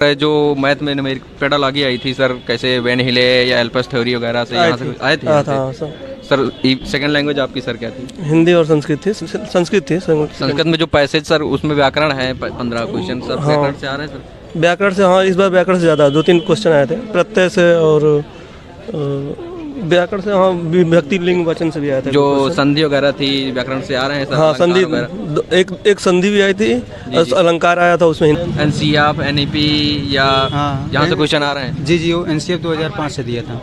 जो मैथ में numeric pedology आई थी सर, कैसे वेन हिले या एल्पस थ्योरी वगैरह से यहाँ से आए थे? सर सेकंड लैंग्वेज आपकी सर क्या थी? हिंदी और संस्कृत थी। संस्कृत में जो पैसेज सर उसमें व्याकरण है 15 क्वेश्चन सर, व्याकरण से आ रहे हैं सर? व्याकरण से, हाँ इस बार व्याकरण से ज़्यादा 2-3 क्वेश्चन आए थे, प्रत्यय से और व्याकरण से, हाँ विभक्ति लिंग वचन से भी आया था। जो संधि वगैरह थी व्याकरण से आ रहे हैं सर? हाँ संधि, एक संधि भी आई थी, अलंकार आया था उसमें। एनसीएफ, एनईपी या यहाँ से क्वेश्चन आ रहे हैं? जी वो एनसीएफ 2005 से दिया था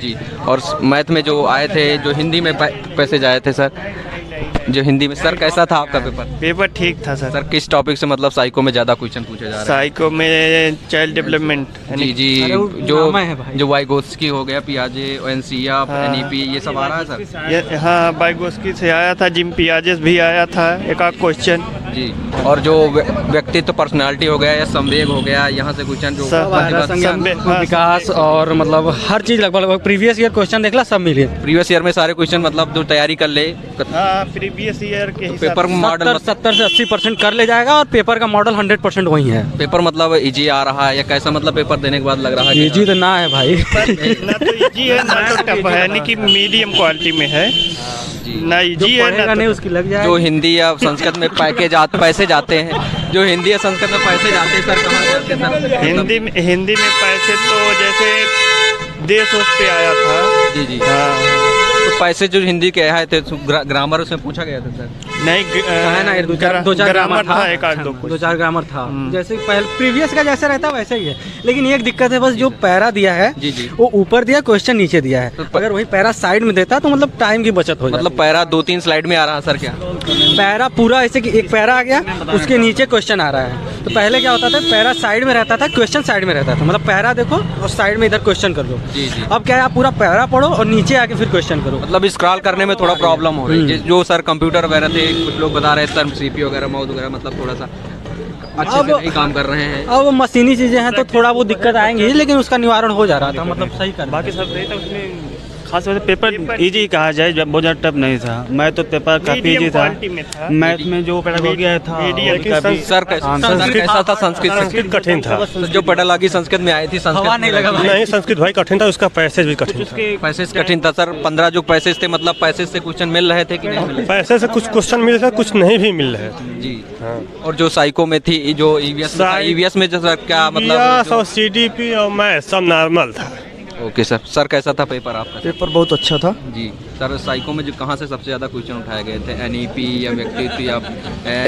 जी। और मैथ में जो आए थे, जो हिंदी में पैसेज आए थे सर, जो हिंदी में सर कैसा था आपका पेपर? पेपर ठीक था सर। सर किस टॉपिक से, मतलब साइको में ज़्यादा क्वेश्चन पूछे जा रहे हैं? साइको में चाइल्ड डेवलपमेंट। जी जो वाइगोत्स्की हो गया, पियाजे, एनसीएफ, एनईपी, ये सब आ रहा है सर? हाँ वाइगोत्स्की से आया था, जिम पियाजे भी आया था एक आध क्वेश्चन जी। और जो व्यक्तित्व पर्सनालिटी हो गया या संवेग हो गया, यहाँ से क्वेश्चन जो विकास और मतलब हर चीज़ लगभग प्रीवियस ईयर क्वेश्चन देखला सब मिले। प्रीवियस ईयर में सारे क्वेश्चन, मतलब जो तैयारी कर ले प्रीवियस ईयर के पेपर मॉडल 70 से 80% कर ले जाएगा और पेपर का मॉडल 100% वही है। पेपर मतलब इजी आ रहा है या कैसा, मतलब पेपर देने के बाद लग रहा है? इजी तो ना है भाई ना तो इजी है ना तो टफ है, यानी कि मीडियम क्वालिटी में है, ना इजी है ना नहीं उसकी लग जाए। जो हिंदी या संस्कृत में पैसे जाते हैं, जो हिंदी या संस्कृत में पैसे जाते हैं सर, कहाँ जाते हैं सर? हिंदी में पैसे तो जैसे देश पे आया था। जी जी हाँ। तो पैसे जो हिंदी के आए थे, ग्रामर उसमें पूछा गया था सर? नहीं है ना, दो चार ग्रामर था, एक आध दो चार ग्रामर था, जैसे पहले प्रीवियस का जैसे रहता वैसे ही है। लेकिन एक दिक्कत है बस, जो पैरा दिया है जी वो ऊपर दिया, क्वेश्चन नीचे दिया है। तो अगर वही पैरा साइड में देता तो मतलब टाइम की बचत हो जाती। मतलब पैरा 2-3 स्लाइड में आ रहा है सर क्या? पैरा पूरा ऐसे कि एक पैरा आ गया, उसके नीचे क्वेश्चन आ रहा है। तो पहले क्या होता था, पैरा साइड में रहता था, क्वेश्चन साइड में रहता था, मतलब पैरा देखो और साइड में इधर क्वेश्चन कर लो। अब क्या है, आप पूरा पैरा पढ़ो और नीचे आके फिर क्वेश्चन करो। मतलब स्क्रॉल करने में थोड़ा प्रॉब्लम हो रही है। जो सर कंप्यूटर वगैरह थे, कुछ लोग बता रहे सर सीपीयू वगैरह, माउस वगैरह, मतलब थोड़ा सा अच्छे से नहीं काम कर रहे हैं। अब मशीनी चीजें हैं तो थोड़ा वो दिक्कत आएंगी, लेकिन उसका निवारण हो जा रहा था, मतलब सही कर। बाकी सब सही था, उसमें खास बात पेपर इजी कहा जाए, जब बहुत ज़्यादा टफ नहीं था। मैं तो पेपर काफी इजी था, मैथ में जो पेडागॉजी आया था। सर कैसा था? संस्कृत कठिन था। जो पेडागॉजी संस्कृत में आई थी, संस्कृत नहीं, संस्कृत भाई कठिन था, उसका पैसेज भी कठिन था। पैसेज कठिन था सर। 15 जो पैसेज थे, मतलब पैसेज से क्वेश्चन मिल रहे थे कि नहीं मिल रहे? पैसे से कुछ क्वेश्चन मिल रहे थे, कुछ नहीं भी मिल रहे थे जी। और जो साइको में थी, जो ईवीएस में जो सर क्या मतलब, सीडीपी और मैथ सब नॉर्मल था। Okay sir. सर कैसा था पेपर आपका? पेपर बहुत अच्छा था जी। सर साइको में जो कहाँ से सबसे ज़्यादा क्वेश्चन उठाए गए थे? एनईपी या व्यक्तित्व या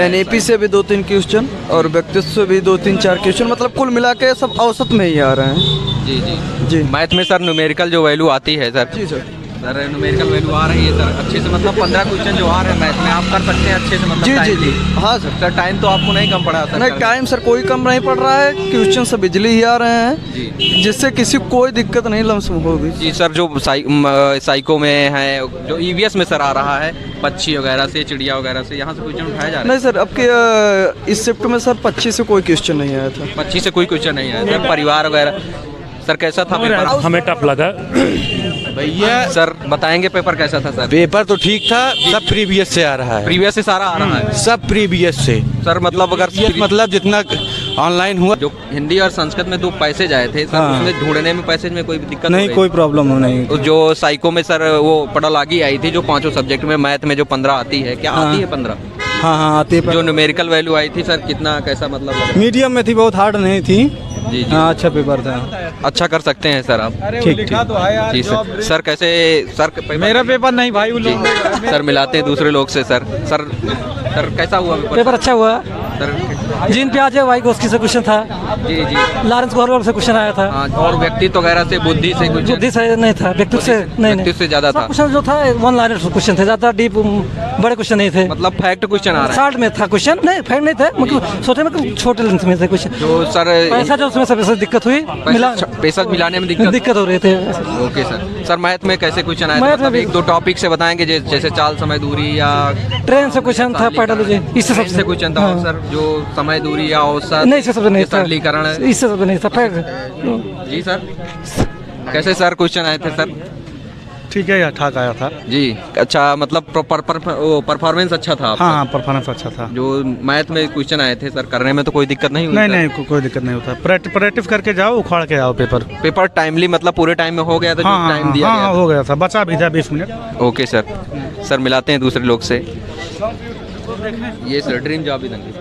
एनईपी से भी 2-3 क्वेश्चन और व्यक्तित्व से भी 2-3-4 क्वेश्चन, मतलब कुल मिला के सब औसत में ही आ रहे हैं। जी जी जी। मैथ में सर न्यूमेरिकल जो वैल्यू आती है सर? जी सर। सर न्यूमेरिकल वैल्यू आ रही है सर अच्छे से, मतलब 15 क्वेश्चन जो आ रहे हैं मैथ में आप कर सकते हैं अच्छे से, मतलब जी जी जी हाँ सर। सर टाइम तो आपको नहीं कम पड़ा सर? नहीं, टाइम सर कोई कम नहीं पड़ रहा है, क्वेश्चन सब बिजली ही आ रहे हैं जी, जिससे किसी को कोई दिक्कत नहीं लमसम होगी। जी सर। जो साइको में है, जो ईवीएस में सर आ रहा है, पक्षी वगैरह से, चिड़िया वगैरह से, यहाँ से क्वेश्चन उठाया जा रहा है? नहीं सर, अब के इस शिफ्ट में सर पक्षी से कोई क्वेश्चन नहीं आया था। पक्षी से कोई क्वेश्चन नहीं आया सर? परिवार वगैरह सर कैसा था पेपर? हमें टफ लगा भैया। सर बताएंगे पेपर कैसा था सर? पेपर तो ठीक था, सब प्रीवियस से आ रहा है। प्रीवियस से सारा आ रहा है? सब प्रीवियस से सर, मतलब अगर मतलब जितना ऑनलाइन हुआ। जो हिंदी और संस्कृत में 2 पैसेज आए थे सर, उसमें ढूंढने में पैसेज में कोई दिक्कत नहीं, कोई प्रॉब्लम नहीं। जो साइको में सर वो पेडालॉजी आई थी, जो 5 सब्जेक्ट में, मैथ में जो 15 आती है, क्या आती है 15? हाँ आती है। जो न्यूमेरिकल वैल्यू आई थी सर, कितना कैसा मतलब? मीडियम में थी, बहुत हार्ड नहीं थी। जी जी हाँ, अच्छा पेपर था। अच्छा कर सकते हैं सर आप? ठीक जी सर। सर कैसे सर? मेरा पेपर नहीं भाई, सर मिलाते हैं दूसरे लोग से सर। सर कैसा हुआ पेपर? अच्छा हुआ सर। जिन प्याजे वाइगोत्स्की से क्वेश्चन था। जी जी। लॉरेंस गोरवेल से क्वेश्चन आया था। और व्यक्तित्व वगैरह से, बुद्धि से कुछ? बुद्धि से नहीं था, व्यक्तित्व से नहीं। व्यक्तित्व से ज्यादा था क्वेश्चन जो था, 1 लाइनर क्वेश्चन थे, ज्यादा डीप बड़े क्वेश्चन नहीं थे। मतलब फैक्ट क्वेश्चन आ रहा है? शॉर्ट में था क्वेश्चन, नहीं फैक्ट नहीं थे, मतलब छोटे में छोटे लेंथ में थे क्वेश्चन। जो सर पैसा जो उसमें सबसे दिक्कत हुई, पैसा मिलाने में दिक्कत हो रही थे। Okay sir. सर मैथ में कैसे क्वेश्चन आए? मैथ में 1-2 टॉपिक से बताएंगे, जैसे चाल, समय, दूरी या ट्रेन से क्वेश्चन था, पेडालॉजी इससे सबसे क्वेश्चन था। और सर जो समय, दूरी या औसत, नहीं इससे सबसे नहीं था, सरलीकरण इससे सबसे नहीं था। जी सर। कैसे सर क्वेश्चन आए थे सर? ठीक है, ठाक आया था। जी अच्छा, मतलब परफॉर्मेंस अच्छा था आपका? हाँ, परफॉर्मेंस अच्छा था। जो मैथ में क्वेश्चन आए थे सर, करने में तो कोई दिक्कत नहीं हुई? नहीं, कोई दिक्कत नहीं होता। प्रैक्टिस करके जाओ, उखाड़ के आओ पेपर टाइमली, मतलब पूरे टाइम में हो गया था? हाँ, जो टाइम दिया गया हाँ, था? हो गया था, बचा भी था 20 मिनट। ओके सर मिलाते हैं दूसरे लोग से। ये सर ड्रीम जॉब ही देंगे।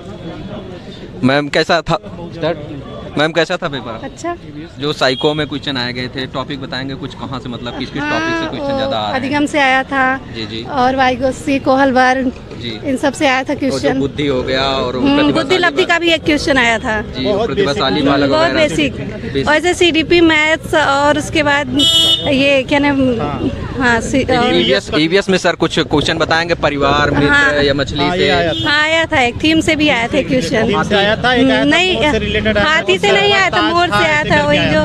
मैम कैसा था पेपर? अच्छा, जो साइको में क्वेश्चन आए गए थे, टॉपिक बताएंगे कुछ, कहाँ से, मतलब किस टॉपिक से क्वेश्चन ज्यादा आ रहे हैं? अधिगम से आया था। जी और वाइगोत्स्की, कोहलबर्ग, जी इन सब से आया था और जो क्वेश्चन। बुद्धि हो गया और बुद्धि लब्धि का भी एक क्वेश्चन आया था। जी, प्रतिभाशाली बालक बहुत वगैरह। बेसिक। और जैसे CDP मैथ्स, और उसके बाद ये क्या नाम, हाँ EVS में सर कुछ क्वेश्चन बताएंगे, परिवार, मित्र हाँ। या मछली से? हाँ आया था, एक थीम से भी आया था क्वेश्चन। नहीं, हाथी से नहीं आया था, मोर से आया था। वही जो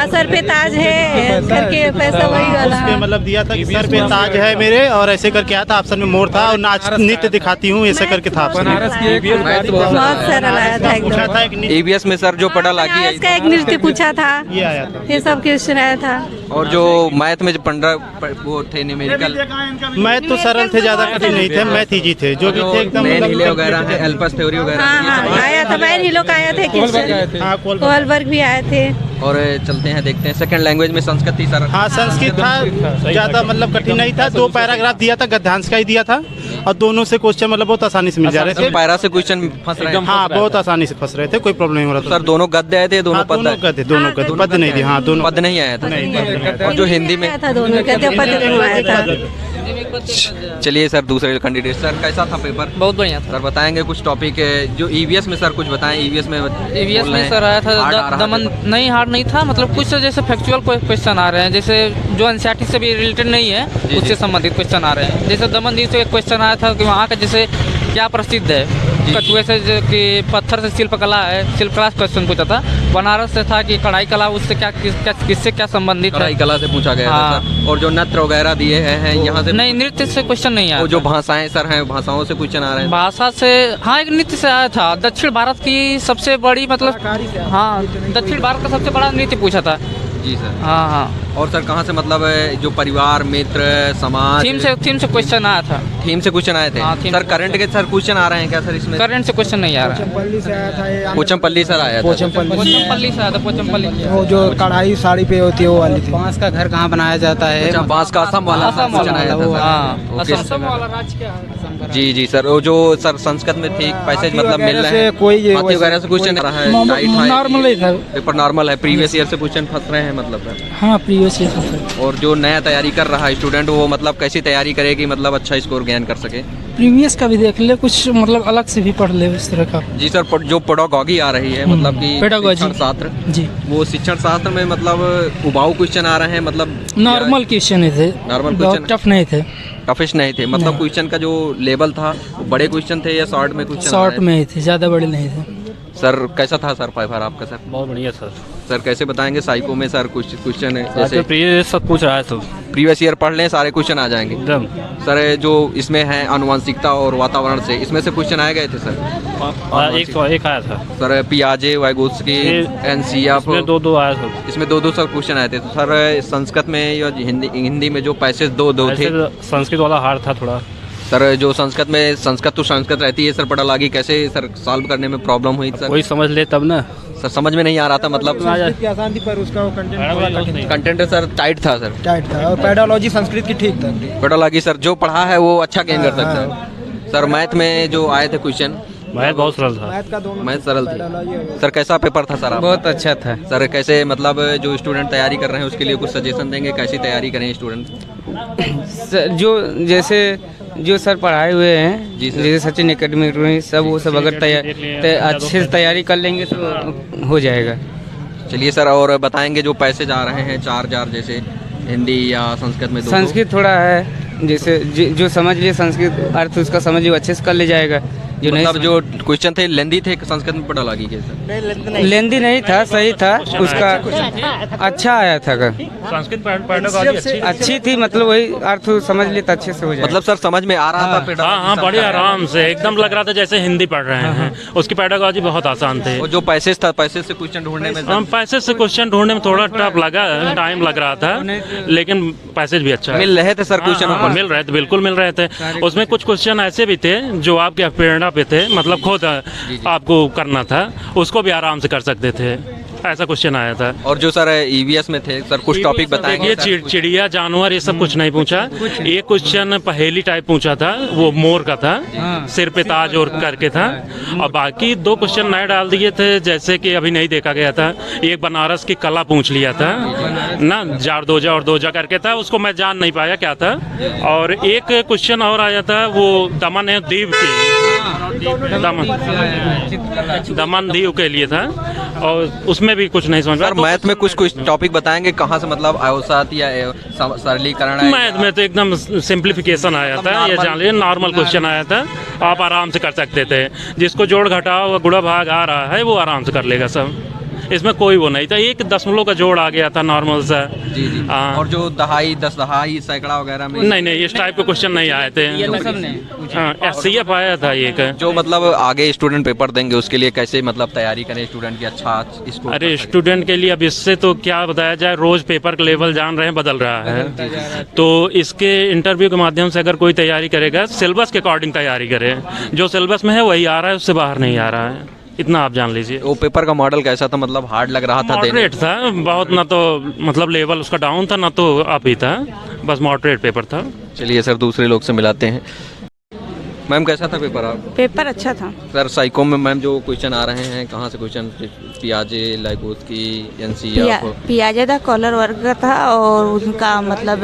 सर पे ताज है करके, पैसा वही वाला। उसपे मतलब दिया था कि सर पे ताज है मेरे, और ऐसे करके आया था। ऑप्शन में मोर था और नाच नृत्य दिखाती हूँ, ऐसे करके था। बहुत सरल आया था एकदम। EVS में सर जो पढ़ा लागी बनारस का एक नृत्य पूछा था, ये आया था। ये सब क्वेश्चन आया था। और जो मैथ में जो 15 वो थे न्यूमेरिकल, मैथ तो सरल थे, ज्यादा कठिन नहीं थे। मैथ इजी थे, जो भी थे एकदम मेन हिले वगैरह है, एल्पस थ्योरी वगैरह, हाँ ये सब हाँ आया था। मैन हिलो का आया था क्वेश्चन। हाँ, कोहलबर्ग भी आए थे। और चलते हैं देखते हैं। सेकंड लैंग्वेज में संस्कृत थी सर? हाँ, संस्कृत था, ज्यादा मतलब कठिन नहीं था। 2 पैराग्राफ दिया था, गद्यांश का ही दिया था, और दोनों से क्वेश्चन मतलब बहुत आसानी से मिल जा रहे थे। पैरा से क्वेश्चन फंस रहे हैं? हाँ, बहुत आसानी से फंस रहे थे, कोई प्रॉब्लम नहीं हो रहा था। सर दोनों गद्य आए थे? दोनों पद? दोनों गद्य पद नहीं दिए। हाँ, दोनों पद नहीं आया था। और जो हिंदी में आया था, दोनों कहते पद दोनों आया था। चलिए सर दूसरे कैंडिडेट सर, कैसा था पेपर? बहुत बढ़िया था सर बताएंगे कुछ टॉपिक जो EVS में सर कुछ बताएं। EVS में में सर आया था दमन, नहीं हार्ड नहीं था, मतलब कुछ जैसे फैक्चुअल क्वेश्चन आ रहे हैं, जैसे जो NCERT से भी रिलेटेड नहीं है उससे संबंधित क्वेश्चन आ रहे हैं। जैसे दमन जी से एक क्वेश्चन आया था कि वहाँ का जैसे क्या प्रसिद्ध है, कछुए से कि पत्थर से शिल्पकला है, शिल्पकला क्वेश्चन पूछा था। बनारस से था कि कढ़ाई कला, उससे किससे क्या संबंधित है, कढ़ाई कला से पूछा गया था सर। और जो नृत्य वगैरह दिए हैं यहाँ से? नहीं, नृत्य से क्वेश्चन नहीं आया। जो भाषाएं सर हैं, भाषाओं से क्वेश्चन आ रहे हैं? भाषा से हाँ, एक नृत्य से आया था। दक्षिण भारत की सबसे बड़ी, मतलब हाँ, दक्षिण भारत का सबसे बड़ा नृत्य पूछा था। जी सर। हाँ। और सर कहाँ से, मतलब जो परिवार, मित्र, समाज, थीम से क्वेश्चन आया था। थीम से क्वेश्चन आए थे? हाँ, सर करंट के सर क्वेश्चन आ रहे हैं क्या सर इसमें? करंट से क्वेश्चन नहीं आ रहा है। पोचमपल्ली सर आया था? पोचमपल्ली से आया था। पोचमपल्ली वो जो कढ़ाई साड़ी पे होती है वो वाली थी। बांस का घर कहाँ बनाया जाता है? अच्छा, बांस का असम वाला क्वेश्चन आया था हाँ, सर? असम वाला राज्य क्या है? जी सर। वो जो सर संस्कृत में ठीक पैसेज मतलब मिल रहे हैं, कोई हाथी वगैरह से क्वेश्चन आ रहा है? नॉर्मल ही था पेपर, नॉर्मल है। प्रीवियस ईयर से क्वेश्चन फंस रहे हैं मतलब? हाँ, प्रीवियस ईयर। और जो नया तैयारी कर रहा है स्टूडेंट, वो मतलब कैसी तैयारी करेगी, मतलब अच्छा स्कोर गेन कर सके? प्रीवियस का भी देख ले, कुछ मतलब अलग से भी पढ़ ले इस तरह का। जी सर। जो पेडागॉजी आ रही है, मतलब कि शिक्षण शास्त्र, जी, वो शिक्षण शास्त्र में मतलब उबाऊ क्वेश्चन आ रहे हैं, मतलब नॉर्मल क्वेश्चन ही थे, नॉर्मल बहुत क्वेश्चन, टफ नहीं थे, टफिश नहीं थे। मतलब क्वेश्चन का जो लेवल था वो बड़े क्वेश्चन थे या शॉर्ट में क्वेश्चन? शॉर्ट में ही थे, ज़्यादा बड़े नहीं थे। सर कैसा था सर पेपर आपका सर? बहुत बढ़िया सर। सर कैसे बताएंगे साइको में सर कुछ क्वेश्चन जैसे प्रीवियस सब पूछ रहा है, सब प्रीवियस ईयर पढ़ लें, सारे क्वेश्चन आ जाएंगे एकदम। सर जो इसमें है आनुवंशिकता और वातावरण से, इसमें से क्वेश्चन आए गए थे सर? एक आया था सर। पियाजे, वाइगोत्स्की, NCERT, इसमें दो आया था। इसमें दो सर क्वेश्चन आए थे। तो सर संस्कृत में या हिंदी में जो पैसेज दो थे? संस्कृत वाला हार्ड था थोड़ा सर। जो संस्कृत में, संस्कृत रहती है सर, पढ़ा लागी कैसे सर सॉल्व करने में प्रॉब्लम हुई सर? कोई समझ ले तब ना सर। समझ में नहीं आ रहा था, मतलब आसान थी पर उसका कंटेंट सर टाइट था सर? टाइट था। और पेडोलॉजी संस्कृत की ठीक था। पेडागॉजी सर जो पढ़ा है वो अच्छा गेन कर सकता है सर। मैथ में जो आए थे क्वेश्चन, मैथ बहुत सरल था। मैथ सरल थी सर। कैसा पेपर था सर? बहुत अच्छा था सर। कैसे मतलब जो स्टूडेंट तैयारी कर रहे हैं उसके लिए कुछ सजेशन देंगे, कैसी तैयारी करें स्टूडेंट? जो जैसे जो सर पढ़ाए हुए हैं, जी सर। जैसे सचिन एकेडमी सब, वो सब अगर अच्छे से तैयारी कर लेंगे तो हो जाएगा। चलिए सर। और बताएंगे जो पैसेज आ रहे हैं 4 जैसे हिंदी या संस्कृत में? संस्कृत थोड़ा है, जैसे जो समझ ले संस्कृत अर्थ उसका समझ अच्छे से कर ले जाएगा। जो नहीं मतलब जो क्वेश्चन थे लेंदी थे, संस्कृत में पढ़ा लगी कैसे? लेंदी नहीं था, सही था उसका, अच्छा आया था। संस्कृत अच्छी थी, मतलब वही अर्थ समझ लिए तो अच्छे से हो जाए। मतलब सर समझ में आ रहा था? हाँ, बड़े आराम से एकदम लग रहा था जैसे हिंदी पढ़ रहे हैं। उसकी पैडागॉजी बहुत आसान थे। और जो पैसेज था, पैसेज से क्वेश्चन ढूंढने में हम पैसेज से क्वेश्चन ढूंढने में थोड़ा टफ लगा, टाइम लग रहा था, लेकिन पैसेज भी अच्छा है। मिल रहे थे सर क्वेश्चन? हाँ, मिल रहे थे, बिल्कुल मिल रहे थे। उसमें कुछ क्वेश्चन ऐसे भी थे जो आपके प्रेरणा पे थे, मतलब खुद आपको करना था, उसको भी आराम से कर सकते थे, ऐसा क्वेश्चन आया था। और जो सर ईवीएस में थे सर, कुछ टॉपिक बताएंगे? ये चिड़िया जानवर ये सब कुछ नहीं पूछा। एक क्वेश्चन पहेली टाइप पूछा था, वो मोर का था, सिर पे ताज और करके था। और बाकी 2 क्वेश्चन नए डाल दिए थे, जैसे कि अभी नहीं देखा गया था। एक बनारस की कला पूछ लिया था ना, जारदोजा और दोजा करके था, उसको मैं जान नहीं पाया क्या था। और एक क्वेश्चन और आया था, वो दमन है द्वीप की, दमन द्वीप के लिए था, और उसमें भी कुछ नहीं समझ। सर मैथ में कुछ टॉपिक बताएंगे कहाँ से, मतलब औसत या सरलीकरण? मैथ में तो एकदम सिंप्लीफिकेशन आया था, ये जान लीजिए नॉर्मल क्वेश्चन आया था, आप आराम से कर सकते थे। जिसको जोड़ घटाव गुणा भाग आ रहा है वो आराम से कर लेगा सब, इसमें कोई वो नहीं था। 1 दशमलव का जोड़ आ गया था नॉर्मल सा। जी जी। और जो दहाई, 10 दहाई, सैकड़ा वगैरह में नहीं, इस टाइप के क्वेश्चन नहीं आए थे। SCF आया था एक। जो मतलब आगे स्टूडेंट पेपर देंगे उसके लिए कैसे मतलब तैयारी करें स्टूडेंट की? अच्छा स्कोर? अरे स्टूडेंट के लिए अब इससे तो क्या बताया जाए, रोज पेपर का लेवल जान रहे हैं बदल रहा है, तो इसके इंटरव्यू के माध्यम से अगर कोई तैयारी करेगा, सिलेबस के अकॉर्डिंग तैयारी करे, जो सिलेबस में है वही आ रहा है, उससे बाहर नहीं आ रहा है, इतना आप जान लीजिए। वो पेपर का मॉडल कैसा था, मतलब हार्ड लग रहा था? मॉडरेट था बहुत, ना तो मतलब लेवल उसका डाउन था ना तो अप ही था, बस मॉडरेट पेपर था। चलिए सर दूसरे लोग से मिलाते हैं। मैम कैसा था पेपर? आप पेपर अच्छा था सर। साइको में मैम जो क्वेश्चन आ रहे हैं कहाँ से क्वेश्चन? पियाजे, लाइगोत्स्की, एनसीएफ? पियाजे का कॉलर वर्ग का था, और उनका मतलब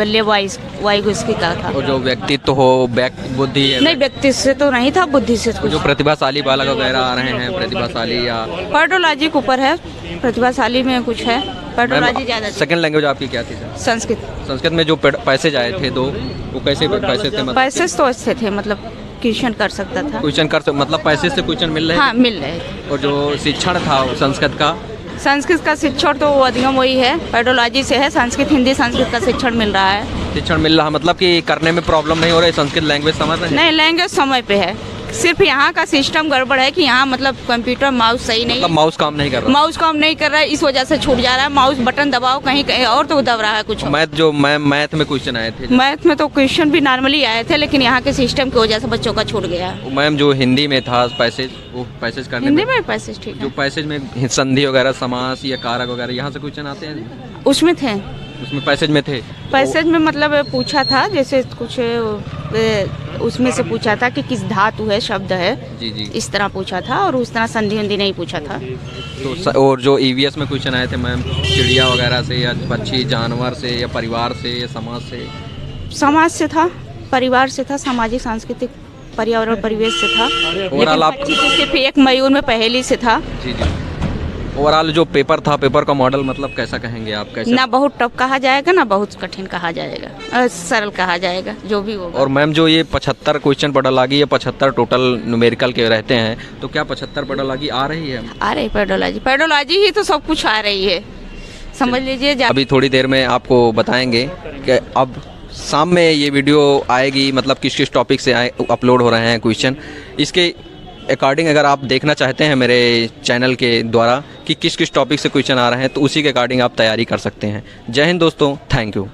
वाइगोत्स्की का था। और जो व्यक्तित्व हो, बुद्धि है? नहीं, व्यक्ति से तो नहीं था, बुद्धि से कुछ। जो प्रतिभाशाली बालक वगैरह आ रहे हैं, प्रतिभाशाली या पेडोलॉजी के ऊपर है, प्रतिभाशाली में कुछ है, पेडोलॉजी ज्यादा। सेकंड लैंग्वेज आपकी क्या थी सर? संस्कृत। संस्कृत में जो पैसेज आए थे 2, वो कैसे पैसे थे? मतलब पैसेज तो अच्छे थे, मतलब क्वेश्चन कर सकता था, क्वेश्चन कर मतलब पैसे से क्वेश्चन मिल रहे? हाँ, मिल रहे थे। और जो शिक्षण था संस्कृत का शिक्षण तो अधिगम वही है, पेडोलॉजी से है। संस्कृत, हिंदी संस्कृत का शिक्षण मिल रहा है। शिक्षण मिल रहा, मतलब कि करने में प्रॉब्लम नहीं हो रही? संस्कृत लैंग्वेज समझ रहे हैं? नहीं, लैंग्वेज समय पे है, सिर्फ यहाँ का सिस्टम गड़बड़ है कि यहाँ मतलब कंप्यूटर माउस सही नहीं, मतलब माउस काम नहीं कर रहा? माउस काम नहीं कर रहा है, इस वजह से छूट जा रहा है। माउस बटन दबाओ कहीं कहीं और तो दब रहा है कुछ। मैथ में क्वेश्चन आए थे? मैथ में तो क्वेश्चन भी नॉर्मली आए थे, लेकिन यहाँ के सिस्टम की वजह से बच्चों का छूट गया। मैम जो हिंदी में था पैसेज, वो पैसेज करने हिंदी में पैसेज ठीक जो है। पैसेज में संधि वगैरह, समास या कारक वगैरह, यहाँ से क्वेश्चन आते हैं? उसमें थे, उसमें पैसेज में थे? पैसेज में मतलब पूछा था, जैसे कुछ उसमें से पूछा था कि किस धातु है, शब्द है, जी जी, इस तरह पूछा था, और उस तरह संधि वंधि नहीं पूछा था। तो और जो ईवीएस में क्वेश्चन आए थे मैम, चिड़िया वगैरह से या पक्षी जानवर से या परिवार से या समाज से? समाज से था, परिवार से था, सामाजिक सांस्कृतिक पर्यावरण परिवेश से था, लेकिन आप पक्षी तो सिर्फ एक मयूर में पहेली से था। जी जी। ओवरऑल जो पेपर था, पेपर का मॉडल मतलब कैसा कहेंगे आप? कैसा? ना बहुत टफ कहा जाएगा, ना बहुत कठिन कहा जाएगा, सरल कहा जाएगा, जो भी होगा। और मैम जो ये 75 क्वेश्चन पेडोलॉजी या 75 टोटल न्यूमेरिकल के रहते हैं, तो क्या 75 पेडोलॉजी आ रही है? आ रही पेडोलॉजी ही तो सब कुछ आ रही है, समझ लीजिए। अभी थोड़ी देर में आपको बताएंगे कि अब शाम में ये वीडियो आएगी, मतलब किस किस टॉपिक से अपलोड हो रहे हैं क्वेश्चन, इसके अकॉर्डिंग अगर आप देखना चाहते हैं मेरे चैनल के द्वारा कि किस किस टॉपिक से क्वेश्चन आ रहे हैं, तो उसी के अकॉर्डिंग आप तैयारी कर सकते हैं। जय हिंद दोस्तों, थैंक यू।